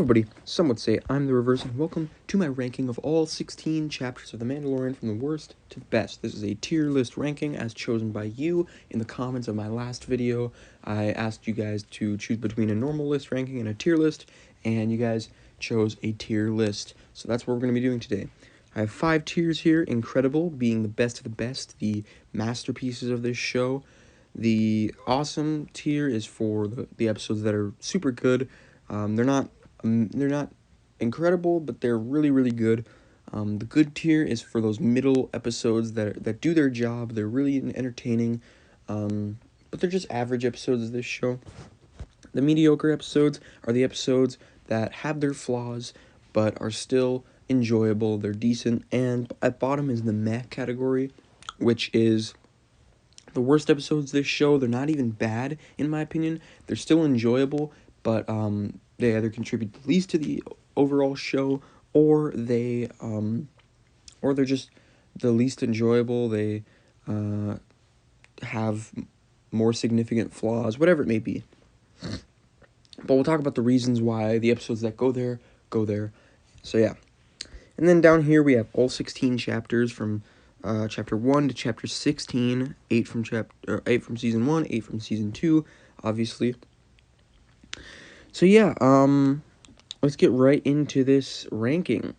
everybody, some would say I'm the reverse, and welcome to my ranking of all 16 chapters of The Mandalorian from the worst to the best. This is a tier list ranking as chosen by you in the comments of my last video. I asked you guys to choose between a normal list ranking and a tier list, and you guys chose a tier list. So that's what we're going to be doing today. I have 5 tiers here, incredible being the best of the best, the masterpieces of this show. The awesome tier is for the episodes that are super good. They're not incredible, but they're really, really good. The good tier is for those middle episodes that do their job. They're really entertaining, but they're just average episodes of this show. The mediocre episodes are the episodes that have their flaws, but are still enjoyable. They're decent. And at bottom is the meh category, which is the worst episodes of this show. They're not even bad, in my opinion. They're still enjoyable, but they either contribute the least to the overall show, or they're just the least enjoyable. They have more significant flaws, whatever it may be. But we'll talk about the reasons why the episodes that go there. So yeah. And then down here we have all 16 chapters from chapter 1 to chapter 16, 8 from season 1, 8 from season 2, obviously. So yeah, let's get right into this ranking.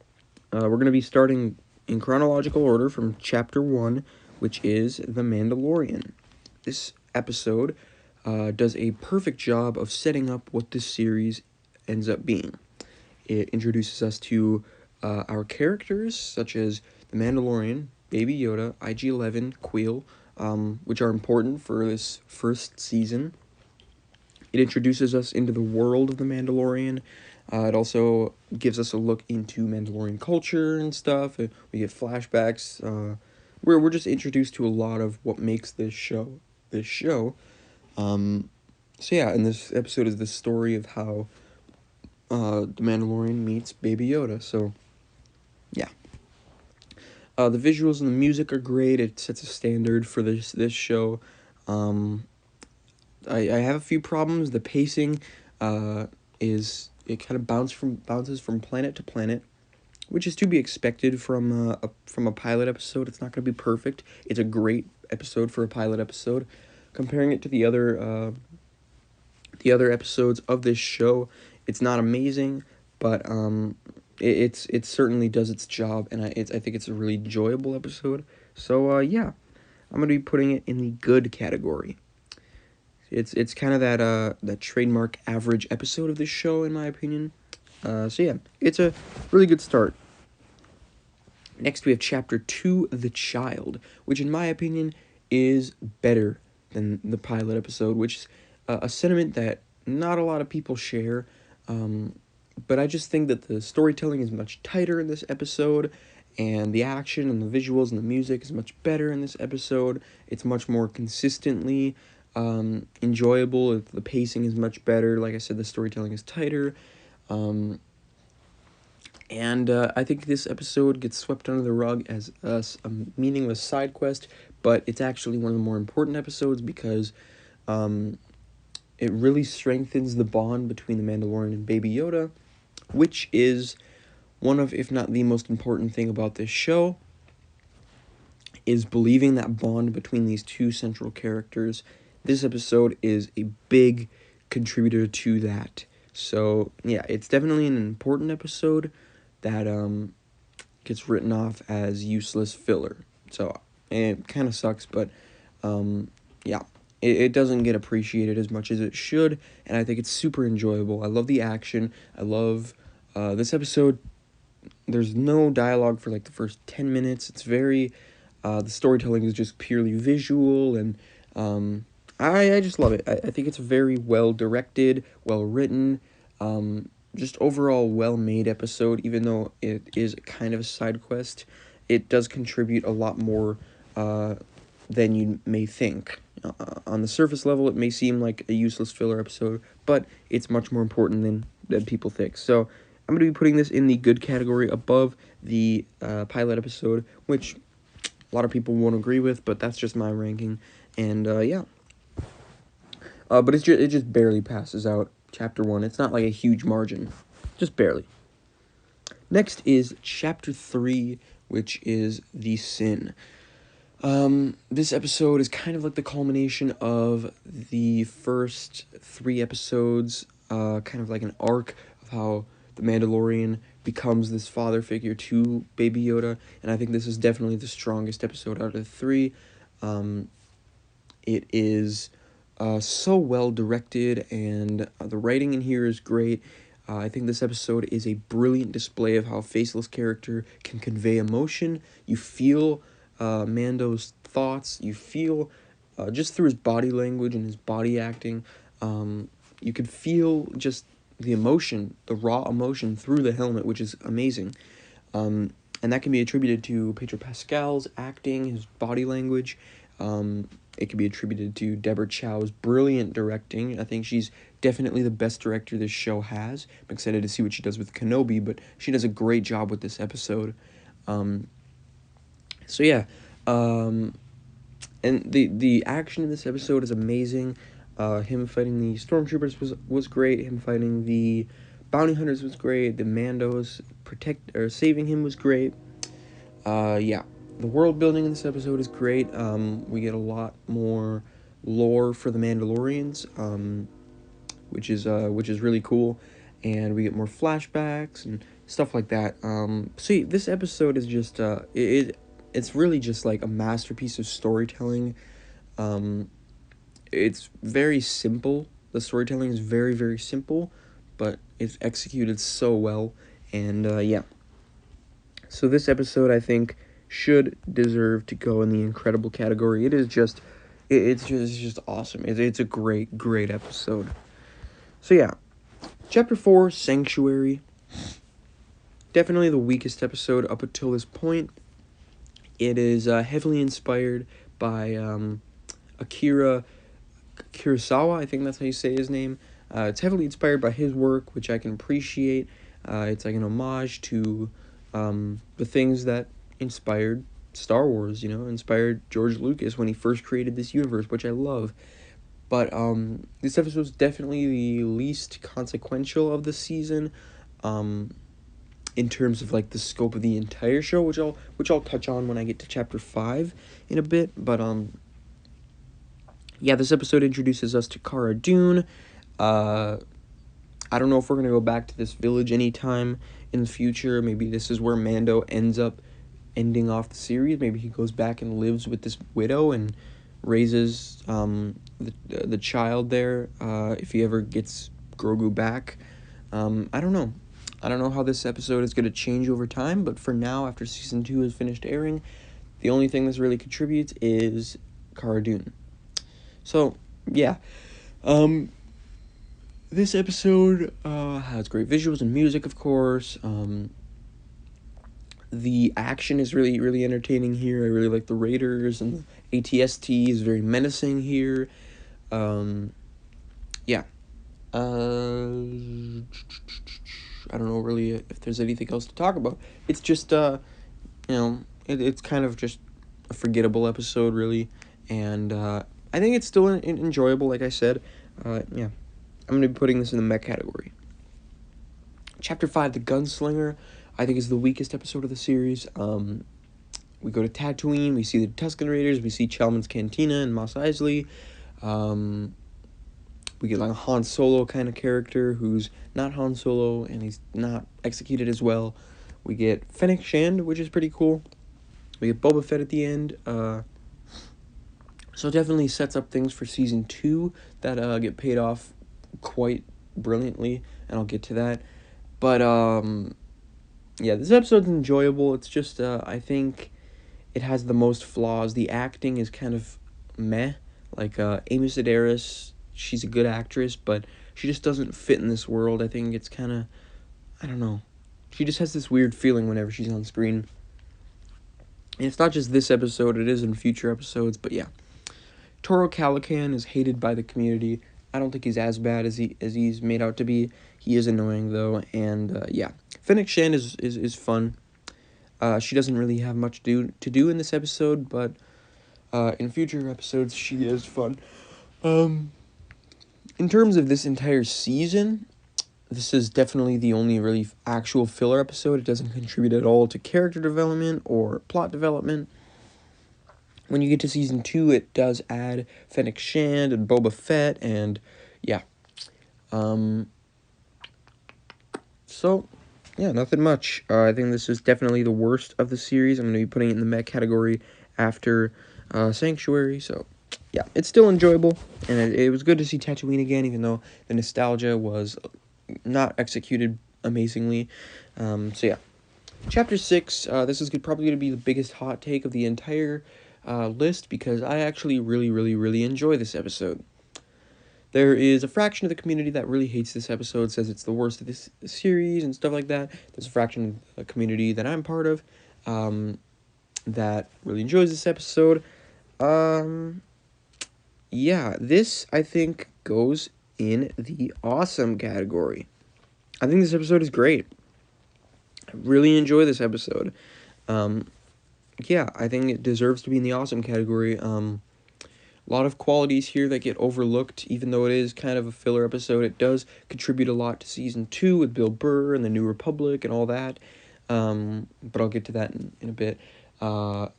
We're going to be starting in chronological order from chapter 1, which is The Mandalorian. This episode does a perfect job of setting up what this series ends up being. It introduces us to our characters, such as The Mandalorian, Baby Yoda, IG-11, Queel, which are important for this first season. It introduces us into the world of The Mandalorian. It also gives us a look into Mandalorian culture and stuff. We get flashbacks. We're just introduced to a lot of what makes this show. So yeah, and this episode is the story of how The Mandalorian meets Baby Yoda. So yeah. The visuals and the music are great. It sets a standard for this show. I have a few problems. The pacing it kind of bounces from planet to planet, which is to be expected from a pilot episode. It's not going to be perfect. It's a great episode for a pilot episode. Comparing it to the other episodes of this show, it's not amazing, but it certainly does its job, and I think it's a really enjoyable episode. So yeah, I'm gonna be putting it in the good category. It's kind of that trademark average episode of this show, in my opinion. So yeah, it's a really good start. Next, we have Chapter 2, The Child, which in my opinion is better than the pilot episode, which is a sentiment that not a lot of people share. But I just think that the storytelling is much tighter in this episode, and the action and the visuals and the music is much better in this episode. It's much more consistently enjoyable. The pacing is much better. Like I said, the storytelling is tighter. And I think this episode gets swept under the rug as a meaningless side quest, but it's actually one of the more important episodes because it really strengthens the bond between the Mandalorian and Baby Yoda, which is one of, if not the most important thing about this show, is believing that bond between these two central characters. This episode is a big contributor to that. So, yeah, it's definitely an important episode that gets written off as useless filler. So, it kind of sucks, but, yeah. It doesn't get appreciated as much as it should, and I think it's super enjoyable. I love the action. I love this episode. There's no dialogue for like the first 10 minutes. It's very, the storytelling is just purely visual, and I just love it. I think it's a very well directed, well written, just overall well made episode. Even though it is kind of a side quest, it does contribute a lot more than you may think. On the surface level, it may seem like a useless filler episode, but it's much more important than people think. So I'm going to be putting this in the good category above the pilot episode, which a lot of people won't agree with, but that's just my ranking. And yeah. But it just barely passes out Chapter 1. It's not like a huge margin. just barely. Next is Chapter 3, which is The Sin. This episode is kind of like the culmination of the first 3 episodes, kind of like an arc of how the Mandalorian becomes this father figure to Baby Yoda, and I think this is definitely the strongest episode out of the 3. It is so well directed, and the writing in here is great. I think this episode is a brilliant display of how a faceless character can convey emotion. You feel Mando's thoughts. You feel, just through his body language and his body acting, you could feel just the emotion, the raw emotion through the helmet, which is amazing. And that can be attributed to Pedro Pascal's acting, his body language. It can be attributed to Deborah Chow's brilliant directing. I think she's definitely the best director this show has. I'm excited to see what she does with Kenobi, but she does a great job with this episode. So yeah, and the action in this episode is amazing. Him fighting the stormtroopers was great. Him fighting the bounty hunters was great. The Mandos saving him was great. Yeah. The world building in this episode is great. We get a lot more lore for the Mandalorians, which is really cool, and we get more flashbacks and stuff like that. So this episode is just it's really just like a masterpiece of storytelling. It's very simple. The storytelling is very, very simple, but it's executed so well, and yeah. So this episode, I think, should deserve to go in the incredible category. It's just awesome. It's a great episode. So yeah, Chapter 4, Sanctuary. Definitely the weakest episode up until this point. It is heavily inspired by Akira Kurosawa. I think that's how you say his name. It's heavily inspired by his work, which I can appreciate. It's like an homage to the things that inspired Star Wars, inspired George Lucas when he first created this universe, which I love. But this episode is definitely the least consequential of the season, in terms of like the scope of the entire show, which I'll touch on when I get to Chapter 5 in a bit. But yeah, this episode introduces us to Cara Dune. I don't know if we're gonna go back to this village anytime in the future. Maybe this is where Mando ends up ending off the series. Maybe he goes back and lives with this widow and raises the child there, if he ever gets Grogu back. I don't know. I don't know how this episode is going to change over time, but for now, after Season 2 has finished airing, the only thing this really contributes is Cara Dune. So, yeah. This episode has great visuals and music, of course. The action is really, really entertaining here. I really like the Raiders, and the ATST is very menacing here. Yeah. I don't know really if there's anything else to talk about. It's just, it's kind of just a forgettable episode, really. And I think it's still enjoyable, like I said. Yeah. I'm going to be putting this in the mech category. Chapter 5, The Gunslinger, I think is the weakest episode of the series. We go to Tatooine, we see the Tusken Raiders, we see Chalmun's Cantina and Mos Eisley. We get like a Han Solo kind of character who's not Han Solo, and he's not executed as well. We get Fennec Shand, which is pretty cool. We get Boba Fett at the end. So it definitely sets up things for Season 2 that get paid off quite brilliantly, and I'll get to that. But yeah, this episode's enjoyable. It's just I think it has the most flaws. The acting is kind of meh. Like Amy Sedaris, she's a good actress, but she just doesn't fit in this world. I think it's kind of, I don't know. She just has this weird feeling whenever she's on screen. And it's not just this episode, it is in future episodes, but yeah. Toro Calican is hated by the community. I don't think he's as bad as he's made out to be. He is annoying, though, and yeah. Fennec Shand is fun. She doesn't really have much to do in this episode, but in future episodes, she is fun. In terms of this entire season, This is definitely the only really actual filler episode. It doesn't contribute at all to character development or plot development. When you get to season 2, it does add Fennec Shand and Boba Fett, and yeah. So, yeah, nothing much. I think this is definitely the worst of the series. I'm going to be putting it in the mech category after Sanctuary. So, yeah, it's still enjoyable, and it was good to see Tatooine again, even though the nostalgia was not executed amazingly. So, yeah. Chapter 6, this is probably going to be the biggest hot take of the entire list, because I actually really, really, really enjoy this episode. There is a fraction of the community that really hates this episode, says it's the worst of this series and stuff like that. There's a fraction of the community that I'm part of that really enjoys this episode. Yeah, this, I think, goes in the awesome category. I think this episode is great. I really enjoy this episode. Yeah, I think it deserves to be in the awesome category. A lot of qualities here that get overlooked, even though it is kind of a filler episode. It does contribute a lot to season 2 with Bill Burr and the New Republic and all that. But I'll get to that in a bit. But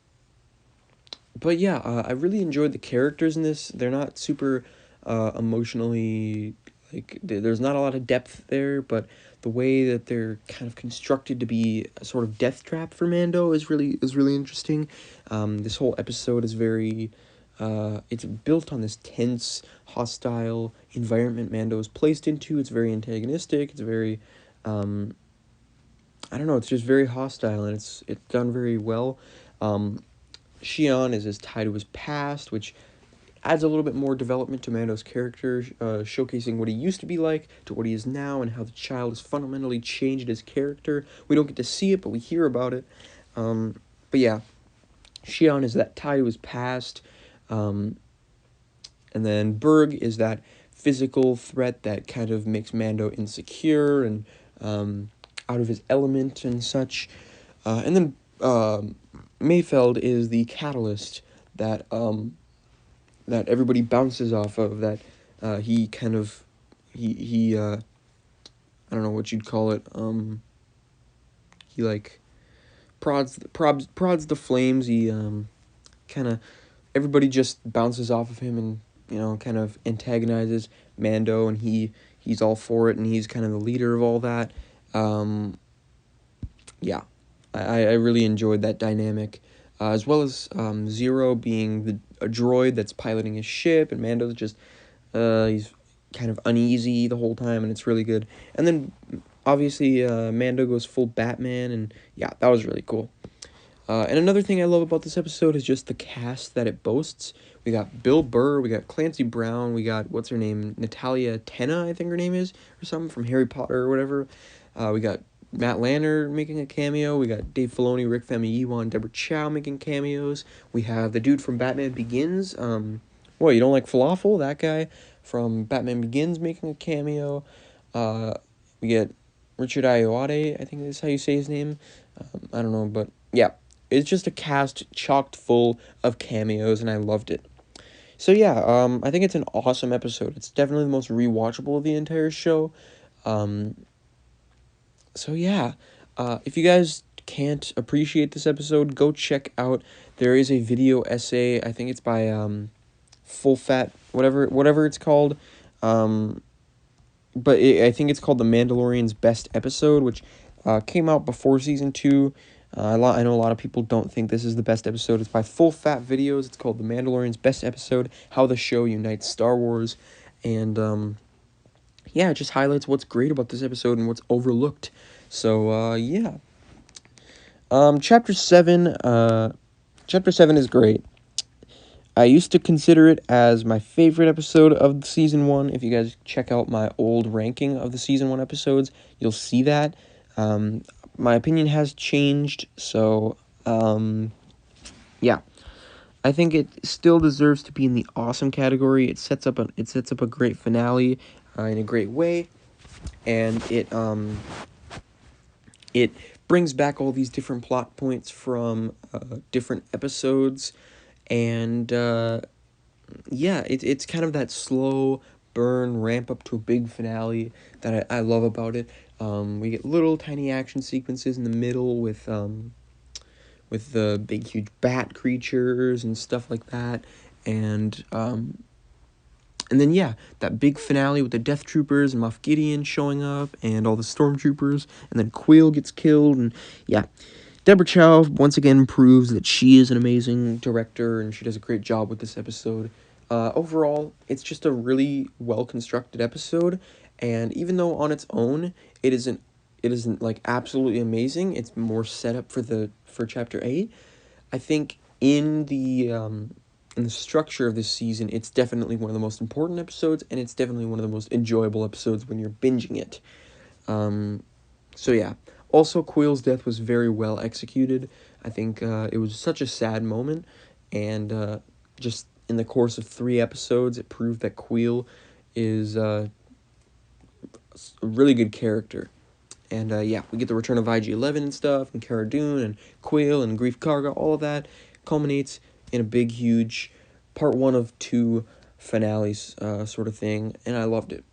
yeah, I really enjoyed the characters in this. They're not super emotionally, like, there's not a lot of depth there, but the way that they're kind of constructed to be a sort of death trap for Mando is really interesting. This whole episode is very, it's built on this tense, hostile environment Mando is placed into. It's very antagonistic. It's very, I don't know. It's just very hostile, and it's done very well. Xi'an is tied to his past, which adds a little bit more development to Mando's character, showcasing what he used to be like to what he is now, and how the child has fundamentally changed his character. We don't get to see it, but we hear about it. But yeah, Xi'an is that tie to his past, and then Berg is that physical threat that kind of makes Mando insecure and out of his element and such. And then Mayfeld is the catalyst that that everybody bounces off of. That he kind of he I don't know what you'd call it. He like prods the flames. He kind of, everybody just bounces off of him, and kind of antagonizes Mando, and he's all for it, and he's kind of the leader of all that. Yeah, I really enjoyed that dynamic, as well as Zero being a droid that's piloting his ship, and Mando's just he's kind of uneasy the whole time, and it's really good. And then obviously Mando goes full Batman, and yeah, that was really cool. And another thing I love about this episode is just the cast that it boasts. We got Bill Burr, we got Clancy Brown, we got, what's her name, Natalia Tena, I think her name is, or something, from Harry Potter or whatever. We got Matt Lanner making a cameo. We got Dave Filoni, Rick Famuyiwa, and Deborah Chow making cameos. We have the dude from Batman Begins. What, you don't like falafel? That guy from Batman Begins making a cameo. We get Richard Ayoade, I think is how you say his name. I don't know, but yeah. It's just a cast chocked full of cameos, and I loved it. So yeah, I think it's an awesome episode. It's definitely the most rewatchable of the entire show. So yeah, if you guys can't appreciate this episode, go check out, there is a video essay, I think it's by Full Fat, whatever it's called, but I think it's called The Mandalorian's Best Episode, which came out before Season 2. I know a lot of people don't think this is the best episode. It's by Full Fat Videos. It's called The Mandalorian's Best Episode, How the Show Unites Star Wars. And, yeah, it just highlights what's great about this episode and what's overlooked. So, yeah. Chapter 7 is great. I used to consider it as my favorite episode of the Season 1. If you guys check out my old ranking of the Season 1 episodes, you'll see that. My opinion has changed, so, yeah. I think it still deserves to be in the awesome category. It sets up a great finale in a great way, and it brings back all these different plot points from different episodes, and yeah, it's kind of that slow burn, ramp up to a big finale that I love about it. We get little tiny action sequences in the middle with the big huge bat creatures and stuff like that, and then yeah, that big finale with the Death Troopers and Moff Gideon showing up and all the Stormtroopers, and then Quill gets killed, and yeah, Deborah Chow once again proves that she is an amazing director and she does a great job with this episode. Overall, it's just a really well constructed episode, and even though on its own it isn't like absolutely amazing, it's more set up for chapter 8. I think in the structure of this season, it's definitely one of the most important episodes, and it's definitely one of the most enjoyable episodes when you're binging it. So yeah. Also, Quill's death was very well executed. I think it was such a sad moment, and just in the course of 3 episodes, it proved that Quill is a really good character. And yeah, we get the return of IG-11 and stuff, and Cara Dune, and Quill, and Grief Karga, all of that culminates in a big, huge part 1 of 2 finales sort of thing, and I loved it.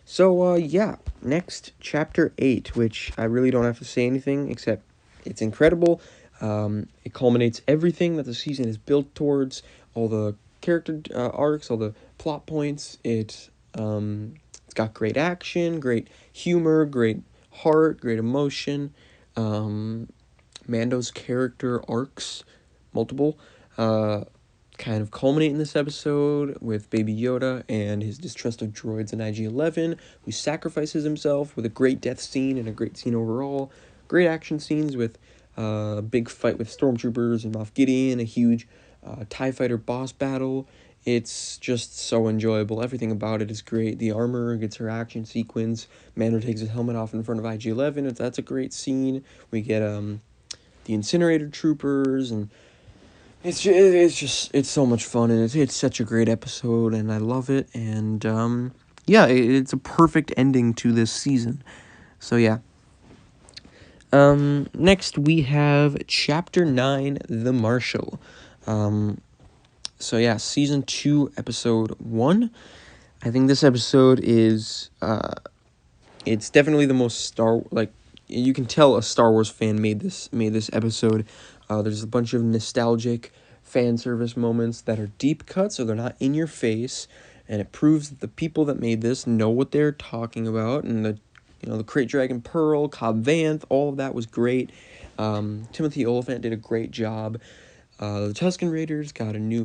So, yeah, next, Chapter 8, which I really don't have to say anything, except it's incredible. It culminates everything that the season is built towards, all the character arcs, all the plot points. It's got great action, great humor, great heart, great emotion. Mando's character arcs, multiple, kind of culminate in this episode with Baby Yoda and his distrust of droids and IG-11, who sacrifices himself with a great death scene and a great scene overall. Great action scenes with a big fight with Stormtroopers and Moff Gideon, a huge TIE Fighter boss battle. It's just so enjoyable. Everything about it is great. The armor gets her action sequence. Mando takes his helmet off in front of IG-11. That's a great scene. We get the incinerator troopers, and it's so much fun, and it's such a great episode, and I love it, and yeah, it's a perfect ending to this season. So yeah. Next we have Chapter 9, The Marshal. So yeah, Season 2, Episode 1. I think this episode is, it's definitely the most you can tell a Star Wars fan made this episode. There's a bunch of nostalgic fan service moments that are deep cuts, so they're not in your face, and it proves that the people that made this know what they're talking about, and the Krayt Dragon Pearl, Cobb Vanth, all of that was great. Timothy Olyphant did a great job. The Tusken Raiders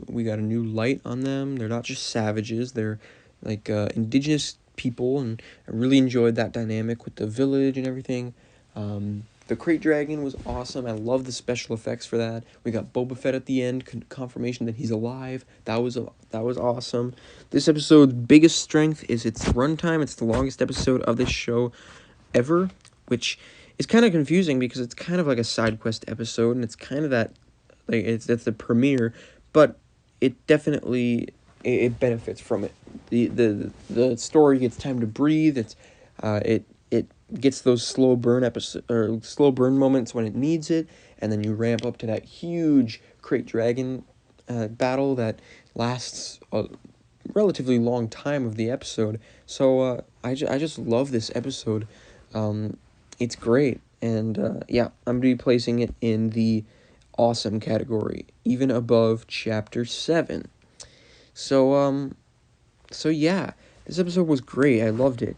we got a new light on them. They're not just savages, they're like indigenous people, and I really enjoyed that dynamic with the village and everything. The Krayt Dragon was awesome. I love the special effects for that. We got Boba Fett at the end, confirmation that he's alive. That was awesome. This episode's biggest strength is its runtime. It's the longest episode of this show ever, which is kind of confusing because it's kind of like a side quest episode, and it's kind of that, like, it's the premiere, but it definitely it benefits from it. The story gets time to breathe. It gets those slow burn moments when it needs it, and then you ramp up to that huge Krayt Dragon battle that lasts a relatively long time of the episode. So I just love this episode. It's great, and yeah, I'm gonna be placing it in the awesome category, even above Chapter 7. So yeah, this episode was great. I loved it.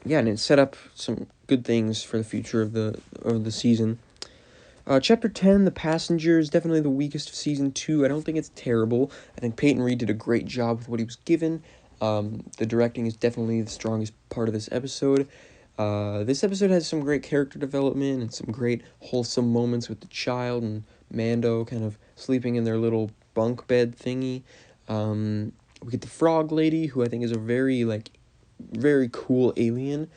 Yeah, and it set up some good things for the future of the season. Chapter 10, The Passenger, is definitely the weakest of Season 2. I don't think it's terrible. I think Peyton Reed did a great job with what he was given. The directing is definitely the strongest part of this episode. This episode has some great character development and some great wholesome moments with the child and Mando kind of sleeping in their little bunk bed thingy. We get the frog lady, who I think is a very cool alien.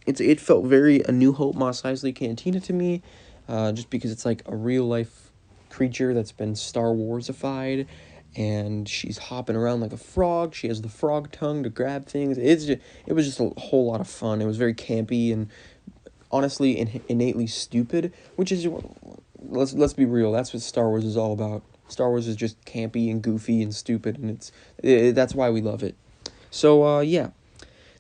It felt very A New Hope Mos Eisley Cantina to me, just because it's like a real life creature that's been Star Warsified, and she's hopping around like a frog. She has the frog tongue to grab things. It was just a whole lot of fun. It was very campy and honestly innately stupid, which is, let's be real, that's what Star Wars is all about. Star Wars is just campy and goofy and stupid, and that's why we love it. So yeah,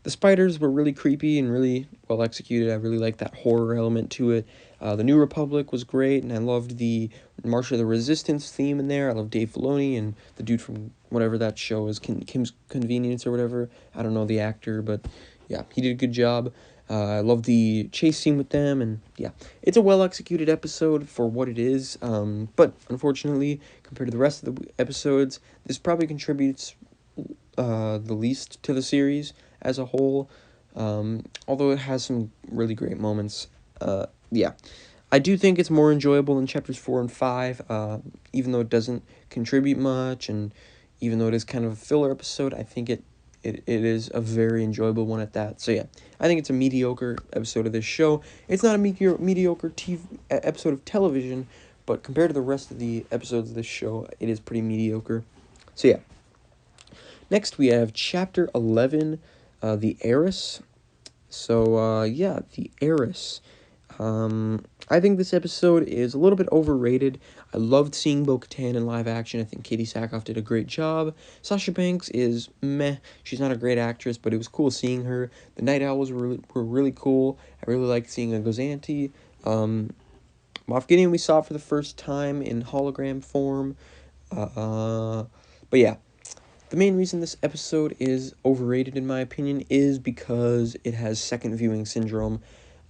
the spiders were really creepy and really well executed. I really liked that horror element to it. The New Republic was great, and I loved the March of the Resistance theme in there. I love Dave Filoni and the dude from whatever that show is, Kim's Convenience or whatever. I don't know the actor, but yeah, he did a good job. I love the chase scene with them, and yeah, it's a well-executed episode for what it is, but unfortunately, compared to the rest of the episodes, this probably contributes the least to the series as a whole, although it has some really great moments. Yeah, I do think it's more enjoyable in chapters 4 and 5, even though it doesn't contribute much, and even though it is kind of a filler episode, I think it is a very enjoyable one at that. So yeah, I think it's a mediocre episode of this show. It's not a mediocre episode of television, but compared to the rest of the episodes of this show, it is pretty mediocre. So yeah. Next we have Chapter 11, The Heiress. So yeah, The Heiress. I think this episode is a little bit overrated. I loved seeing Bo-Katan in live action. I think Katie Sackhoff did a great job. Sasha Banks is meh. She's not a great actress, but it was cool seeing her. The Night Owls were really cool. I really liked seeing a Gozanti. Moff Gideon we saw for the first time in hologram form. But yeah. The main reason this episode is overrated, in my opinion, is because it has second viewing syndrome,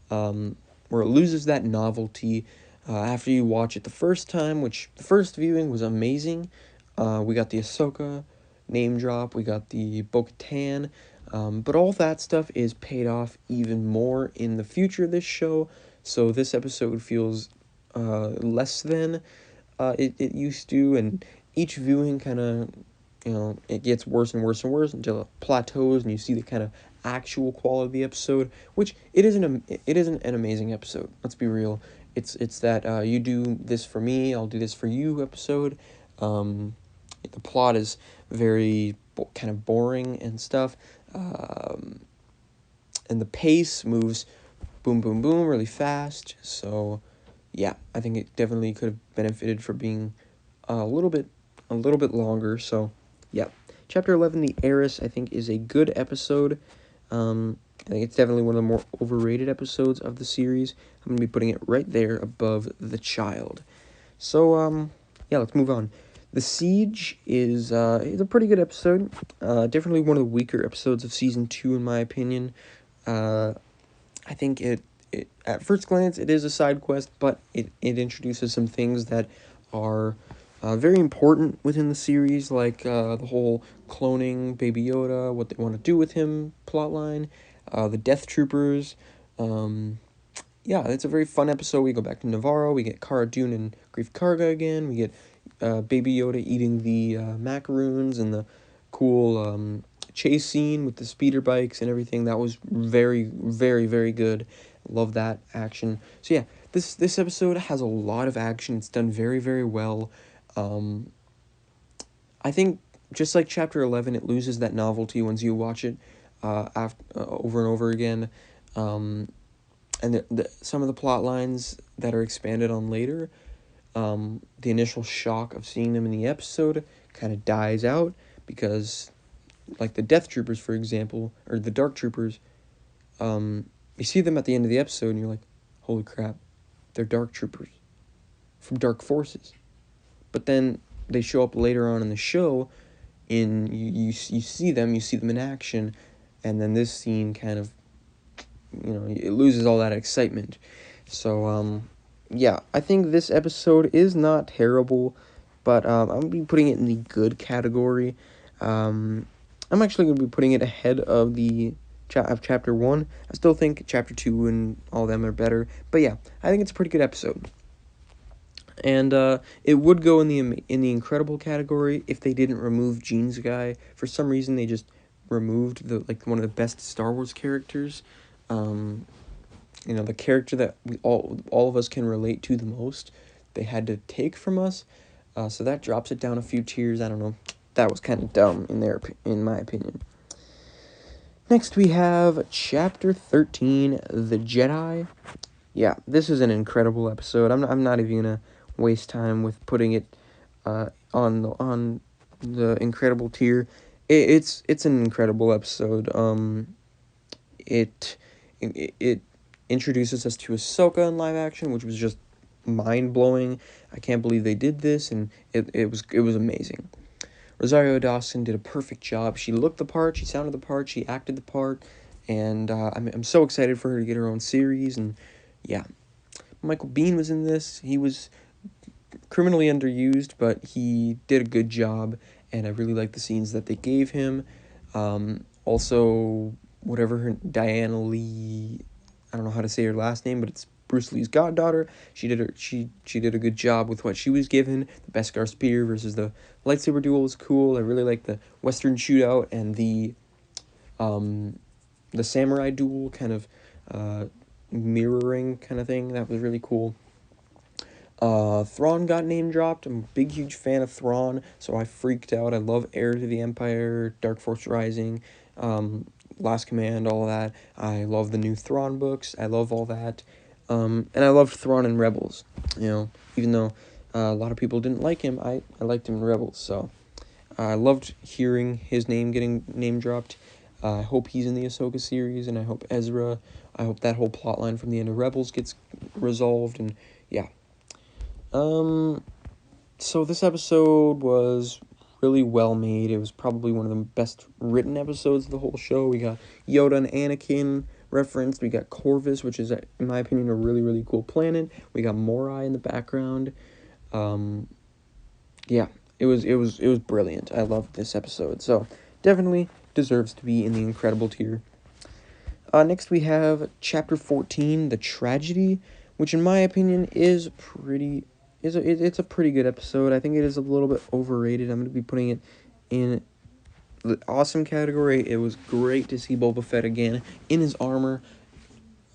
where it loses that novelty after you watch it the first time, which the first viewing was amazing. We got the Ahsoka name drop, we got the Bo-Katan, but all that stuff is paid off even more in the future of this show, so this episode feels less than it used to, and each viewing kind of, it gets worse and worse and worse until it plateaus and you see the kind of actual quality of the episode, which it isn't an amazing episode. Let's be real. It's that you do this for me, I'll do this for you episode. The plot is very kind of boring and stuff. And the pace moves boom, boom, boom really fast. So yeah, I think it definitely could have benefited from being a little bit longer. So yeah, Chapter 11, The Heiress, I think is a good episode. I think it's definitely one of the more overrated episodes of the series. I'm going to be putting it right there above The Child. So, yeah, let's move on. The Siege is a pretty good episode. Definitely one of the weaker episodes of Season 2, in my opinion. I think it at first glance, it is a side quest, but it introduces some things that are very important within the series, like the whole cloning Baby Yoda, what they want to do with him plotline, the Death Troopers. Yeah, it's a very fun episode. We go back to Navarro, we get Cara Dune and Greef Karga again, we get Baby Yoda eating the macaroons and the cool chase scene with the speeder bikes and everything. That was very, very, very good. Love that action. So yeah, this episode has a lot of action. It's done very, very well. I think just like Chapter 11, it loses that novelty once you watch it over and over again. And some of the plot lines that are expanded on later, the initial shock of seeing them in the episode kind of dies out, because like the Death Troopers, for example, or the Dark Troopers, you see them at the end of the episode and you're like, holy crap, they're Dark Troopers from Dark Forces. But then they show up later on in the show, you see them in action, and then this scene kind of, it loses all that excitement. So, yeah, I think this episode is not terrible, but I'm going to be putting it in the good category. I'm actually going to be putting it ahead of Chapter 1. I still think Chapter 2 and all of them are better, but yeah, I think it's a pretty good episode. And it would go in the incredible category if they didn't remove Jean's guy. For some reason, they just removed one of the best Star Wars characters. The character that we all of us can relate to the most. They had to take from us, so that drops it down a few tiers. I don't know. That was kind of dumb in my opinion. Next, we have Chapter 13, The Jedi. Yeah, this is an incredible episode. I'm not even gonna waste time with putting it on the incredible tier. It's an incredible episode. It introduces us to Ahsoka in live action, which was just mind blowing. I can't believe they did this, and it was amazing. Rosario Dawson did a perfect job. She looked the part, she sounded the part, she acted the part, and I'm so excited for her to get her own series. And yeah, Michael Biehn was in this. He was criminally underused, but he did a good job, and I really like the scenes that they gave him. Also, whatever her Diana Lee, I don't know how to say her last name, but it's Bruce Lee's goddaughter. She did a good job with what she was given. The Beskar spear versus the lightsaber duel was cool. I really like the Western shootout and the samurai duel kind of mirroring kind of thing. That was really cool. Thrawn got name dropped. I'm a big, huge fan of Thrawn, so I freaked out. I love Heir to the Empire, Dark Force Rising, Last Command, all of that. I love the new Thrawn books. I love all that. And I loved Thrawn in Rebels. Even though a lot of people didn't like him, I liked him in Rebels. So I loved hearing his name getting name dropped. I hope he's in the Ahsoka series, and I hope that whole plot line from the end of Rebels gets resolved, and yeah. So this episode was really well made. It was probably one of the best written episodes of the whole show. We got Yoda and Anakin referenced. We got Corvus, which is, in my opinion, a really, really cool planet. We got Morai in the background. Yeah, it was brilliant. I loved this episode. So definitely deserves to be in the incredible tier. Next we have Chapter 14, The Tragedy, which in my opinion is it's a pretty good episode. I think it is a little bit overrated. I'm going to be putting it in the awesome category. It was great to see Boba Fett again in his armor,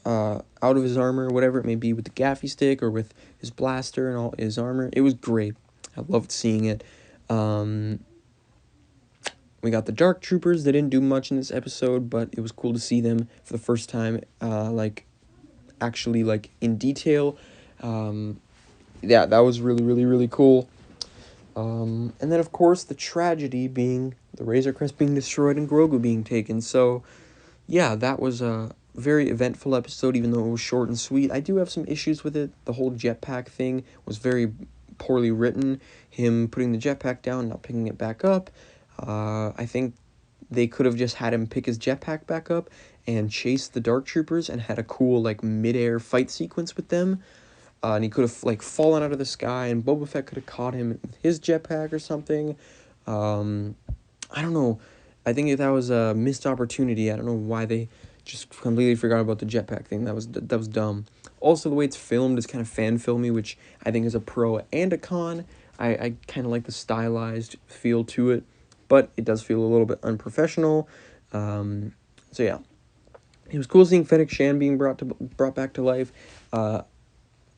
out of his armor, whatever it may be, with the gaffy stick or with his blaster and all his armor. It was great. I loved seeing it. We got the Dark Troopers. They didn't do much in this episode, but it was cool to see them for the first time, actually, in detail. Yeah, that was really, really, really cool. And then, of course, the tragedy being the Razor Crest being destroyed and Grogu being taken. So, yeah, that was a very eventful episode, even though it was short and sweet. I do have some issues with it. The whole jetpack thing was very poorly written. Him putting the jetpack down, not picking it back up. I think they could have just had him pick his jetpack back up and chase the Dark Troopers and had a cool, mid-air fight sequence with them. And he could have, fallen out of the sky, and Boba Fett could have caught him with his jetpack or something. I don't know. I think that was a missed opportunity. I don't know why they just completely forgot about the jetpack thing. That was dumb. Also, the way it's filmed is kind of fan-filmy, which I think is a pro and a con. I kind of like the stylized feel to it, but it does feel a little bit unprofessional. So yeah, it was cool seeing Fennec Shan being brought back to life.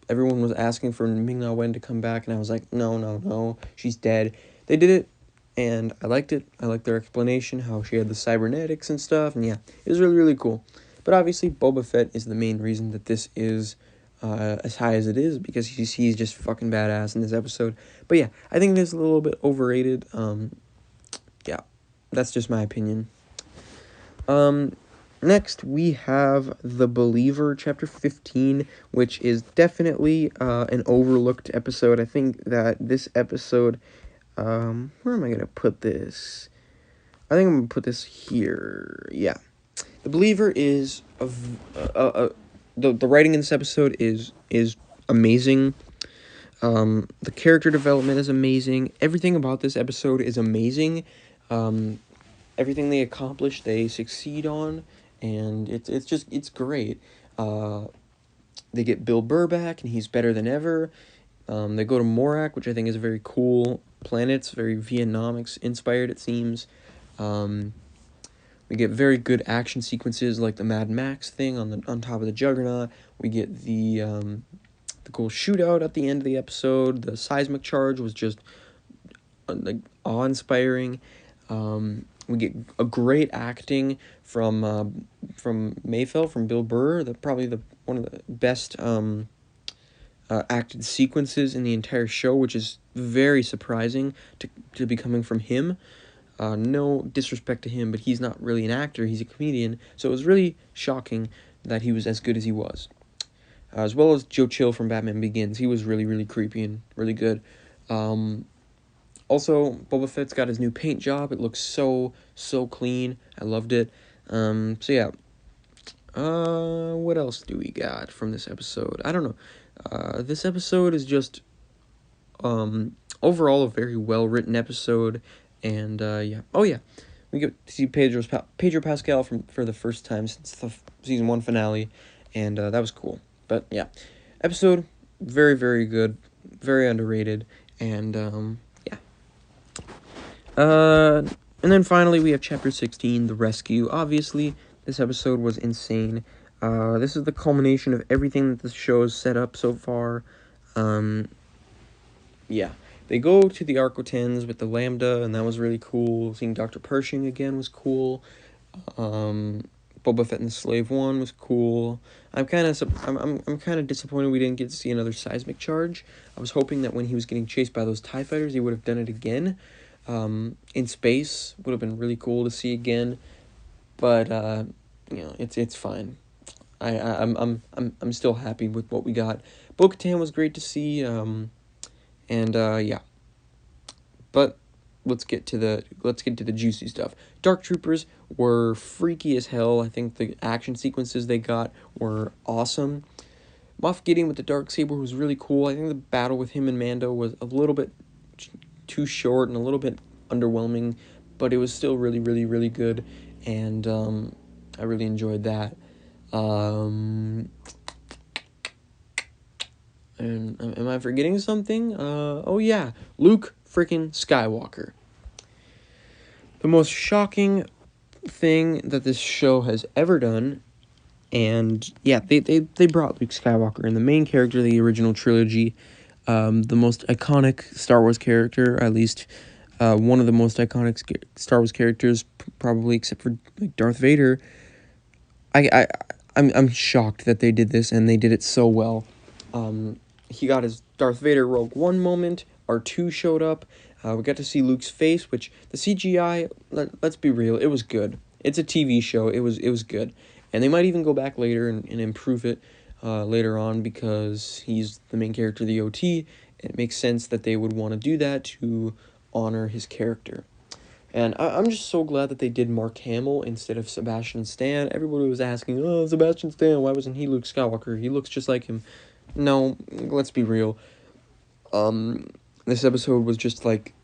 Everyone was asking for Ming-Na Wen to come back, and I was like, no, she's dead. They did it, and I liked it. I liked their explanation, how she had the cybernetics and stuff, and yeah, it was really, really cool. But obviously, Boba Fett is the main reason that this is as high as it is, because he's just fucking badass in this episode. But yeah, I think it is a little bit overrated. Yeah, that's just my opinion. Next, we have The Believer, Chapter 15, which is definitely an overlooked episode. I think that this episode, where am I going to put this? I think I'm going to put this here. Yeah. The Believer is, the writing in this episode is amazing. The character development is amazing. Everything about this episode is amazing. Everything they accomplish, they succeed on. And it's great. They get Bill Burr back, and he's better than ever. They go to Morak, which I think is a very cool planet. It's very Vietnamics inspired, it seems. We get very good action sequences, like the Mad Max thing on top of the Juggernaut. We get the cool shootout at the end of the episode. The seismic charge was just awe-inspiring. We get a great acting from Mayfeld, from Bill Burr. Probably one of the best acted sequences in the entire show, which is very surprising to be coming from him. No disrespect to him, but he's not really an actor, he's a comedian, so it was really shocking that he was as good as he was. As well as Joe Chill from Batman Begins, he was really, really creepy and really good. Also, Boba Fett's got his new paint job. It looks so clean. I loved it. So yeah. What else do we got from this episode? I don't know. This episode is just overall a very well written episode, and yeah. Oh yeah, we get to see Pedro Pascal for the first time since the season 1 finale, and that was cool. But yeah, episode very, very good, very underrated, and yeah. And then finally we have chapter 16, The Rescue. Obviously, this episode was insane. This is the culmination of everything that the show has set up so far. Yeah. They go to the Arquitens with the Lambda, and that was really cool. Seeing Dr. Pershing again was cool. Boba Fett and the Slave One was cool. I'm kind of disappointed we didn't get to see another seismic charge. I was hoping that when he was getting chased by those TIE fighters, he would have done it again. In space would have been really cool to see again, but it's fine. I'm still happy with what we got. Bo-Katan was great to see. Yeah. But let's get to the juicy stuff. Dark Troopers were freaky as hell. I think the action sequences they got were awesome. Moff Gideon with the Darksaber was really cool. I think the battle with him and Mando was a little bit too short and a little bit underwhelming, but it was still really, really, really good, and I really enjoyed that. And am I forgetting something? Oh yeah, Luke freaking Skywalker. The most shocking thing that this show has ever done, and yeah, they brought Luke Skywalker in, the main character of the original trilogy, the most iconic Star Wars character, at least one of the most iconic Star Wars characters, probably except for like Darth Vader. I'm shocked that they did this, and they did it so well. He got his Darth Vader Rogue One moment. R2 showed up. We got to see Luke's face, which the CGI, let's be real, it was good. It's a TV show. It was good. And they might even go back later and improve it later on, because he's the main character of the OT. It makes sense that they would want to do that to honor his character. And I'm just so glad that they did Mark Hamill instead of Sebastian Stan. Everybody was asking, oh, Sebastian Stan, why wasn't he Luke Skywalker? He looks just like him. No, let's be real. This episode was just like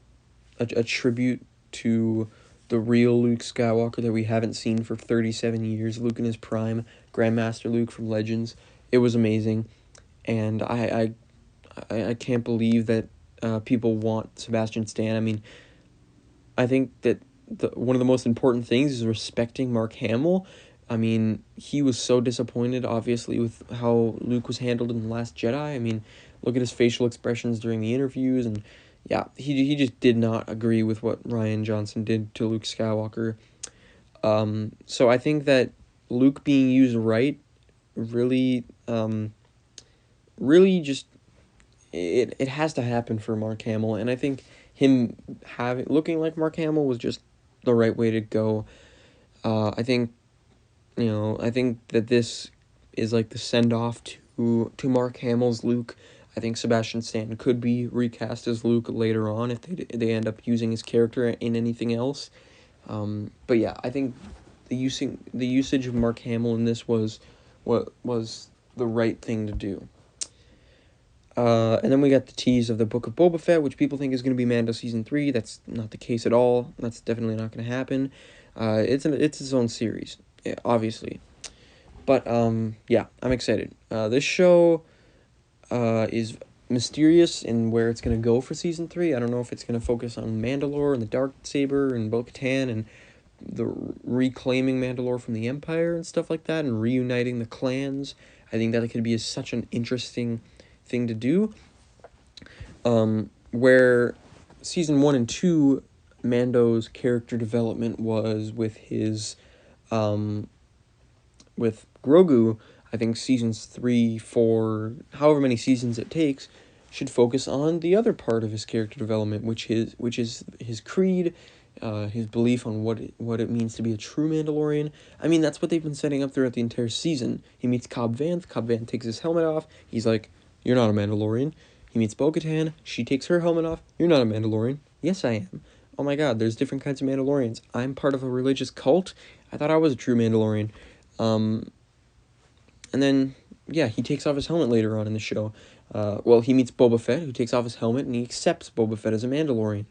a tribute to the real Luke Skywalker that we haven't seen for 37 years. Luke in his prime, Grandmaster Luke from Legends. It was amazing, and I can't believe that people want Sebastian Stan. I mean, I think that one of the most important things is respecting Mark Hamill. I mean, he was so disappointed, obviously, with how Luke was handled in The Last Jedi. I mean, look at his facial expressions during the interviews, and yeah, he just did not agree with what Rian Johnson did to Luke Skywalker. So I think that Luke being used right really, really just, it has to happen for Mark Hamill, and I think him looking like Mark Hamill was just the right way to go. I think that this is like the send-off to Mark Hamill's Luke. I think Sebastian Stan could be recast as Luke later on if they end up using his character in anything else. But yeah, I think the usage of Mark Hamill in this was what was the right thing to do. And then we got the tease of the Book of Boba Fett, which people think is going to be Mando Season 3. That's not the case at all. That's definitely not going to happen. It's its own series, obviously. But, yeah, I'm excited. This show is mysterious in where it's going to go for Season 3. I don't know if it's going to focus on Mandalore and the Darksaber and Bo-Katan and the reclaiming Mandalore from the Empire and stuff like that, and reuniting the clans. I think that could be such an interesting thing to do. Where Season 1 and 2, Mando's character development was with his with Grogu. I think Seasons 3, 4, however many seasons it takes, should focus on the other part of his character development, which is his creed, his belief on what it means to be a true Mandalorian. I mean, that's what they've been setting up throughout the entire season. He meets Cobb Vanth. Cobb Vanth takes his helmet off. He's like, "You're not a Mandalorian." He meets Bo-Katan. She takes her helmet off. "You're not a Mandalorian." "Yes, I am." "Oh my God, there's different kinds of Mandalorians. I'm part of a religious cult. I thought I was a true Mandalorian." And then, yeah, he takes off his helmet later on in the show. Well, he meets Boba Fett, who takes off his helmet, and he accepts Boba Fett as a Mandalorian.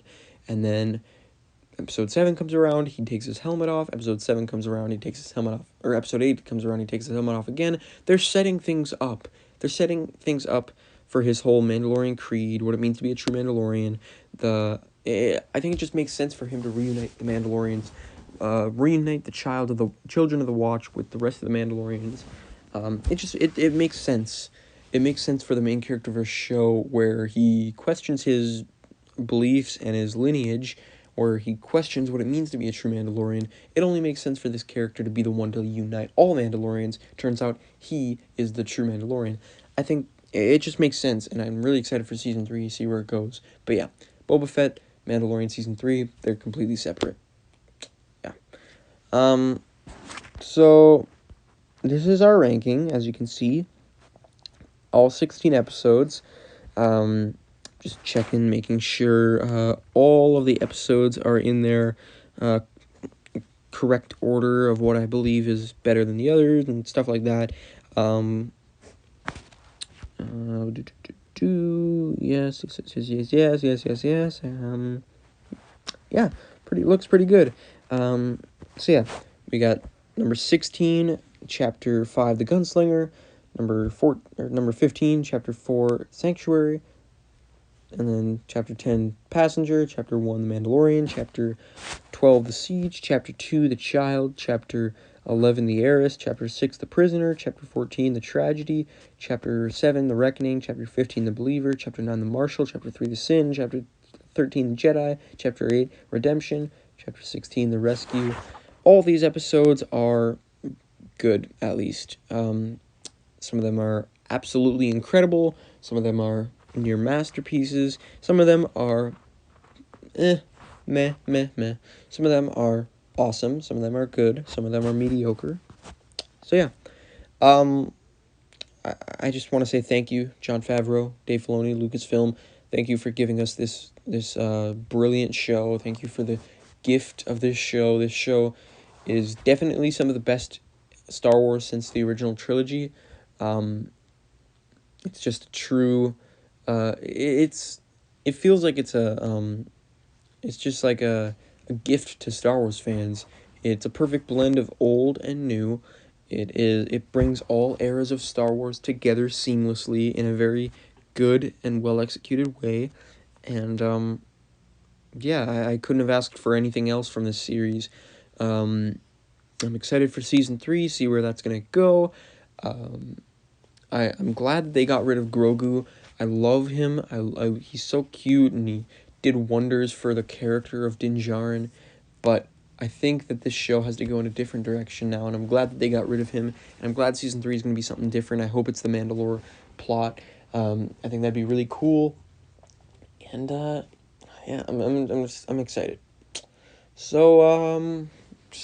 And then Episode 7 comes around, he takes his helmet off. Episode 7 comes around, he takes his helmet off. Or Episode 8 comes around, he takes his helmet off again. They're setting things up. They're setting things up for his whole Mandalorian creed, what it means to be a true Mandalorian. I think it just makes sense for him to reunite the Mandalorians, reunite the children of the Watch with the rest of the Mandalorians. It makes sense. It makes sense for the main character of our show, where he questions his beliefs and his lineage, where he questions what it means to be a true Mandalorian. It only makes sense for this character to be the one to unite all Mandalorians. Turns out he is the true Mandalorian. I think it just makes sense, and I'm really excited for Season 3 to see where it goes. But yeah, Boba Fett, Mandalorian Season 3, they're completely separate. Yeah. So this is our ranking, as you can see. All 16 episodes. Just checking, making sure all of the episodes are in their correct order of what I believe is better than the others and stuff like that. Yes. Yeah, looks pretty good. So yeah, we got number 16, Chapter 5, The Gunslinger. Number 15, Chapter 4, Sanctuary. And then Chapter 10, Passenger. Chapter 1, The Mandalorian. Chapter 12, The Siege. Chapter 2, The Child. Chapter 11, The Heiress. Chapter 6, The Prisoner. Chapter 14, The Tragedy. Chapter 7, The Reckoning. Chapter 15, The Believer. Chapter 9, The Marshal. Chapter 3, The Sin. Chapter 13, The Jedi. Chapter 8, Redemption. Chapter 16, The Rescue. All these episodes are good, at least. Some of them are absolutely incredible. Some of them are near masterpieces. Some of them are meh. Some of them are awesome. Some of them are good. Some of them are mediocre. So yeah. I just want to say thank you, Jon Favreau, Dave Filoni, Lucasfilm. Thank you for giving us this brilliant show. Thank you for the gift of this show. This show is definitely some of the best Star Wars since the original trilogy. It's just a true, it feels like it's just like a gift to Star Wars fans. It's a perfect blend of old and new. It brings all eras of Star Wars together seamlessly in a very good and well executed way. And yeah, I couldn't have asked for anything else from this series. I'm excited for Season 3, see where that's gonna go. I'm glad they got rid of Grogu. I love him. He's so cute, and he did wonders for the character of Din Djarin. But I think that this show has to go in a different direction now, and I'm glad that they got rid of him. And I'm glad Season 3 is going to be something different. I hope it's the Mandalore plot. I think that'd be really cool. And yeah, I'm excited. So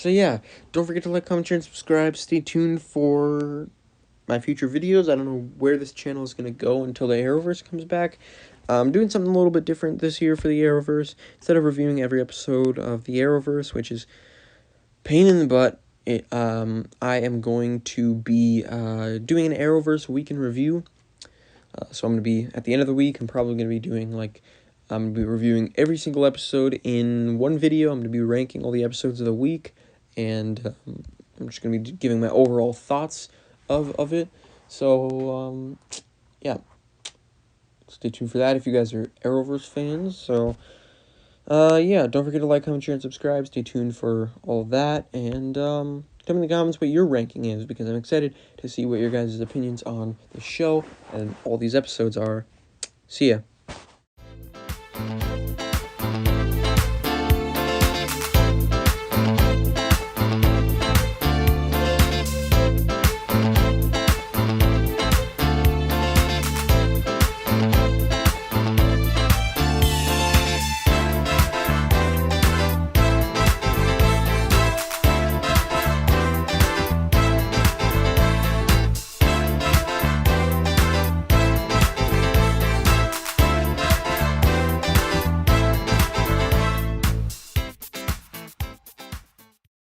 yeah, don't forget to like, comment, share, and subscribe. Stay tuned for my future videos. I don't know where this channel is going to go until the Arrowverse comes back. I'm doing something a little bit different this year for the Arrowverse. Instead of reviewing every episode of the Arrowverse, which is pain in the butt, I am going to be doing an Arrowverse week in review. So I'm going to be, at the end of the week, I'm probably going to be doing, I'm going to be reviewing every single episode in one video. I'm going to be ranking all the episodes of the week, and I'm just going to be giving my overall thoughts of it. So, yeah. Stay tuned for that if you guys are Arrowverse fans. So, yeah, don't forget to like, comment, share, and subscribe. Stay tuned for all that. And tell me in the comments what your ranking is, because I'm excited to see what your guys' opinions on the show and all these episodes are. See ya.